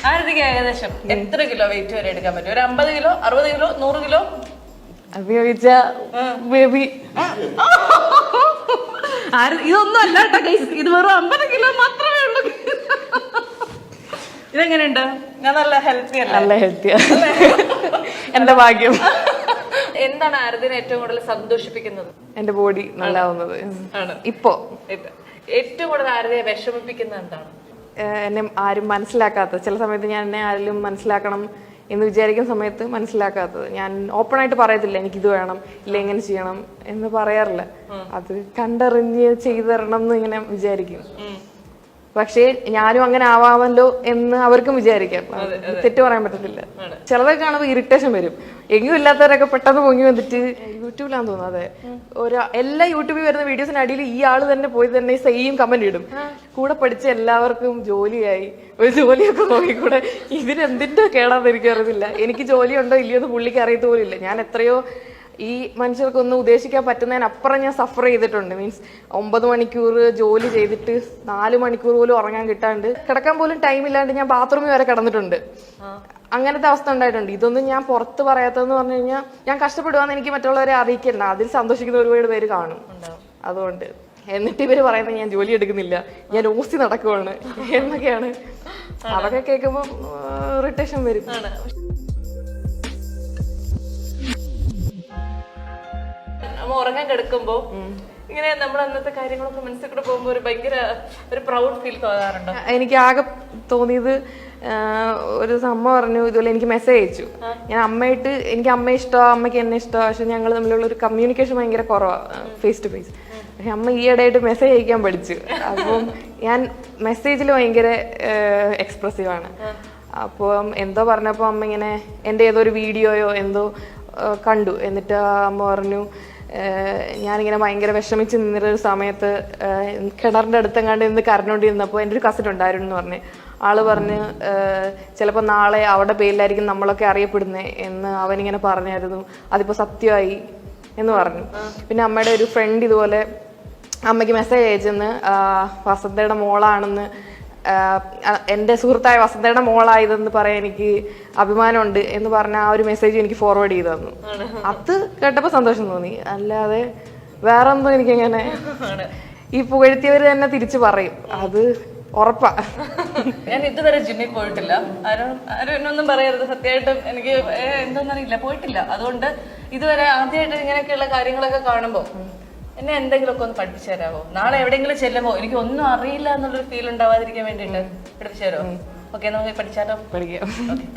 ആരതിക്ക് ഏകദേശം എത്ര kilo weight വരെ എടുക്കാൻ പറ്റും? ഒരു 50 കിലോ, 60 കിലോ, 100 കിലോ? ചോദിച്ച ബേബി ഇതൊന്നും അല്ല കേട്ടോ ഗൈസ്, ഇത് വെറും 50 കിലോ മാത്രമേ ഉള്ളൂ. ഇതെങ്ങനെയുണ്ട്? ഞാൻ നല്ല ഹെൽത്തി അല്ല? നല്ല ഹെൽത്തിയാ, എന്റെ ഭാഗ്യം. എന്താണ് ആരതിനെ ഏറ്റവും കൂടുതൽ സന്തോഷിപ്പിക്കുന്നത്? എന്റെ ബോഡി നല്ലാവുന്നത്. ഇപ്പോ ഏറ്റവും കൂടുതൽ ആരതിയെ വിഷമിപ്പിക്കുന്നത് എന്താണ്? എന്നെ ആരും മനസ്സിലാക്കാത്തത്. ചില സമയത്ത് ഞാൻ എന്നെ ആരെങ്കിലും മനസ്സിലാക്കണം എന്ന് വിചാരിക്കുന്ന സമയത്ത് മനസ്സിലാക്കാത്തത്. ഞാൻ ഓപ്പൺ ആയിട്ട് പറയത്തില്ല എനിക്കിത് വേണം, ഇല്ല എങ്ങനെ ചെയ്യണം എന്ന് പറയാറില്ല. അത് കണ്ടറിഞ്ഞ് ചെയ്തു തരണം എന്ന് ഇങ്ങനെ വിചാരിക്കും. പക്ഷേ ഞാനും അങ്ങനെ ആവാമല്ലോ എന്ന് അവർക്കും വിചാരിക്കാം. തെറ്റ് പറയാൻ പറ്റത്തില്ല. ചിലതൊക്കെ കാണുമ്പോൾ ഇറിറ്റേഷൻ വരും. എങ്ങും ഇല്ലാത്തവരൊക്കെ പെട്ടെന്ന് പൊങ്ങി വന്നിട്ട് യൂട്യൂബിലാന്ന് തോന്നുന്നു. അതെ, എല്ലാ യൂട്യൂബിൽ വരുന്ന വീഡിയോസിന് അടിയിൽ ഈ ആള് തന്നെ പോയി തന്നെ സെയിം കമന്റ് ഇടും. കൂടെ പഠിച്ച എല്ലാവർക്കും ജോലിയായി, ഒരു ജോലിയൊക്കെ നോക്കിക്കൂടെ. ഇതിനെന്തിന്റെ കേടാന്ന് എനിക്ക് അറിയത്തില്ല. എനിക്ക് ജോലി ഉണ്ടോ ഇല്ലയോ എന്ന് പുള്ളിക്ക് അറിയത്ത് പോലും ഇല്ല. ഞാൻ എത്രയോ ഈ മനുഷ്യർക്കൊന്നും ഉദ്ദേശിക്കാൻ പറ്റുന്നതിനപ്പുറം ഞാൻ സഫർ ചെയ്തിട്ടുണ്ട്. മീൻസ് 9 മണിക്കൂർ ജോലി ചെയ്തിട്ട് 4 മണിക്കൂർ പോലും ഉറങ്ങാൻ കിട്ടാണ്ട്, കിടക്കാൻ പോലും ടൈം ഇല്ലാണ്ട് ഞാൻ ബാത്റൂമിൽ വരെ കിടന്നിട്ടുണ്ട്. അങ്ങനത്തെ അവസ്ഥ ഉണ്ടായിട്ടുണ്ട്. ഇതൊന്നും ഞാൻ പുറത്ത് പറയാത്തതെന്ന് പറഞ്ഞു കഴിഞ്ഞാൽ ഞാൻ കഷ്ടപ്പെടുവാന്ന് എനിക്ക് മറ്റുള്ളവരെ അറിയിക്കണ്ട. അതിൽ സന്തോഷിക്കുന്ന ഒരുപാട് പേര് കാണും. അതുകൊണ്ട് എന്നിട്ട് ഇവര് പറയുന്നത് ഞാൻ ജോലി എടുക്കുന്നില്ല, ഞാൻ ഓസി നടക്കുവാണ് എന്നൊക്കെയാണ്. അതൊക്കെ കേൾക്കുമ്പോൾ ഇറിറ്റേഷൻ വരും. ഉറങ്ങാൻ കിടക്കുമ്പോ ഇങ്ങനെ നമ്മൾ അന്നത്തെ കാര്യങ്ങളൊക്കെ മനസ്സിൽ കൂടെ പോകുമ്പോ ഒരു ഭയങ്കര ഒരു പ്രൗഡ് ഫീൽ തോന്നാറുണ്ടോ? എനിക്ക് ആകെ തോന്നിയത്, ഒരു അമ്മ പറഞ്ഞു ഇതുപോലെ എനിക്ക് മെസ്സേജ് അയച്ചു. ഞാൻ അമ്മയായിട്ട്, എനിക്ക് അമ്മയെ ഇഷ്ടമാണ്, അമ്മയ്ക്ക് എന്നെ ഇഷ്ടമാണ്, പക്ഷെ ഞങ്ങൾ തമ്മിലുള്ള ഒരു കമ്മ്യൂണിക്കേഷൻ ഭയങ്കര കുറവാണ്, ഫേസ് ടു ഫേസ്. പക്ഷെ അമ്മ ഈയിടെയായിട്ട് മെസ്സേജ് അയക്കാൻ പഠിച്ചു. അപ്പം ഞാൻ മെസ്സേജിൽ ഭയങ്കര എക്സ്പ്രസീവാണ്. അപ്പം എന്തോ പറഞ്ഞപ്പോൾ അമ്മ ഇങ്ങനെ എൻ്റെ ഏതോ ഒരു വീഡിയോയോ എന്തോ കണ്ടു. എന്നിട്ട് അമ്മ പറഞ്ഞു, ഞാനിങ്ങനെ ഭയങ്കര വിഷമിച്ച് നിന്നൊരു സമയത്ത് കിണറിൻ്റെ അടുത്തെങ്ങാണ്ട് നിന്ന് കരഞ്ഞോണ്ടിരുന്നപ്പോൾ എൻ്റെ ഒരു കസിൻ ഉണ്ടായിരുന്നു എന്ന് പറഞ്ഞ്, ആള് പറഞ്ഞ് ചിലപ്പോൾ നാളെ അവിടെ പേരിലായിരിക്കും നമ്മളൊക്കെ അറിയപ്പെടുന്നത് എന്ന് അവനിങ്ങനെ പറഞ്ഞായിരുന്നു. അതിപ്പോൾ സത്യമായി എന്ന് പറഞ്ഞു. പിന്നെ അമ്മയുടെ ഒരു ഫ്രണ്ട് ഇതുപോലെ അമ്മയ്ക്ക് മെസ്സേജ് അയച്ചെന്ന്, വസന്തയുടെ മോളാണെന്ന്, എൻ്റെ സുഹൃത്തായ വസന്തയുടെ മോളായതെന്ന് പറയാൻ എനിക്ക് അഭിമാനമുണ്ട് എന്ന് പറഞ്ഞ ആ ഒരു മെസ്സേജ് എനിക്ക് ഫോർവേഡ് ചെയ്തു തന്നു. അത് കേട്ടപ്പോൾ സന്തോഷം തോന്നി. അല്ലാതെ വേറെ ഒന്നും എനിക്കങ്ങനെ, ഈ പുകഴ്ത്തിയവർ തന്നെ തിരിച്ചു പറയും, അത് ഉറപ്പാ. ഞാൻ ഇതുവരെ ജിമ്മിൽ പോയിട്ടില്ല. ആരും എന്നൊന്നും പറയരുത്, സത്യമായിട്ടും എനിക്ക് എന്തോന്നറിയില്ല, പോയിട്ടില്ല. അതുകൊണ്ട് ഇതുവരെ ആദ്യമായിട്ട് ഇങ്ങനെയൊക്കെയുള്ള കാര്യങ്ങളൊക്കെ കാണുമ്പോൾ എന്നെ എന്തെങ്കിലുമൊക്കെ ഒന്ന് പഠിപ്പിച്ചു തരാമോ? നാളെ എവിടെയെങ്കിലും ചെല്ലുമ്പോ എനിക്ക് ഒന്നും അറിയില്ല എന്നുള്ളൊരു ഫീൽ ഉണ്ടാവാതിരിക്കാൻ വേണ്ടിയിട്ട് പഠിപ്പിച്ചു തരാമോ? ഓക്കെ, നമുക്ക് പഠിച്ചാലോ? പഠിക്കാം. ഓക്കെ,